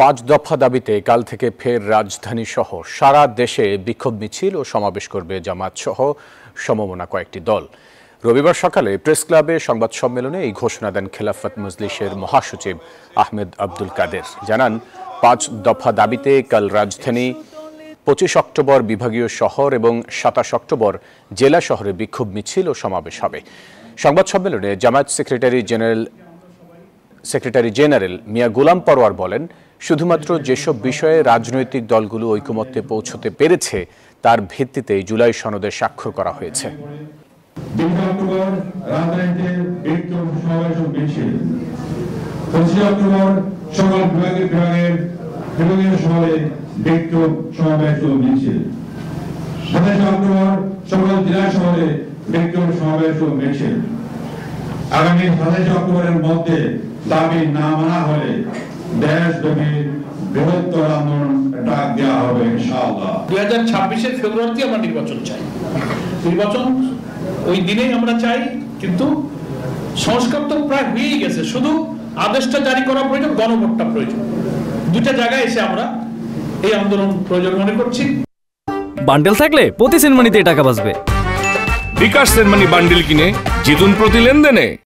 পাঁচ দফা দাবিতে কাল থেকে ফের রাজধানী সহ সারা দেশে বিক্ষোভ মিছিল ও সমাবেশ করবে জামাত সহ সমমনা কয়েকটি দল। রবিবার সকালে প্রেস ক্লাবে সংবাদ সম্মেলনে এই ঘোষণা দেন খেলাফত মজলিসের মহাসচিব আহমেদ আব্দুল কাদের। জানান, পাঁচ দফা দাবিতে কাল রাজধানী, 25 অক্টোবর বিভাগীয় শহর এবং 27 অক্টোবর জেলা শহরে বিক্ষোভ মিছিল ও সমাবেশ হবে। সংবাদ সম্মেলনে জামায়াত সেক্রেটারি জেনারেল মিয়া গোলাম পরোয়ার বলেন, শুধুমাত্র যেসব বিষয়ে রাজনৈতিক দলগুলো ঐকমত্যে পৌঁছতে পেরেছে তার ভিত্তিতে জুলাই সনদে স্বাক্ষর করা হয়েছে। আগামী 27 অক্টোবরের মধ্যে দাবি না মানা হলে দেশব্যাপী বৃহত্তর আন্দোলন ডাক দেওয়া হবে ইনশাআল্লাহ। 2026-এর ফেব্রুয়ারিতে আমরা নির্বাচন চাই। নির্বাচন ওই দিনেই আমরা চাই, কিন্তু সংস্কার তো প্রায় হয়েই গেছে, শুধু আদেশটা জারি করা প্রয়োজন, গণভোটটা প্রয়োজন। দুটা জায়গায় এসে আমরা এই আন্দোলন প্রয়োজন মনে করছি। বান্ডেল থাকলে প্রতি সেনমানিতে টাকা বাঁচবে। বিকাশ সেনমানি বান্ডেল কিনে জিতুন প্রতি লেনদেনে।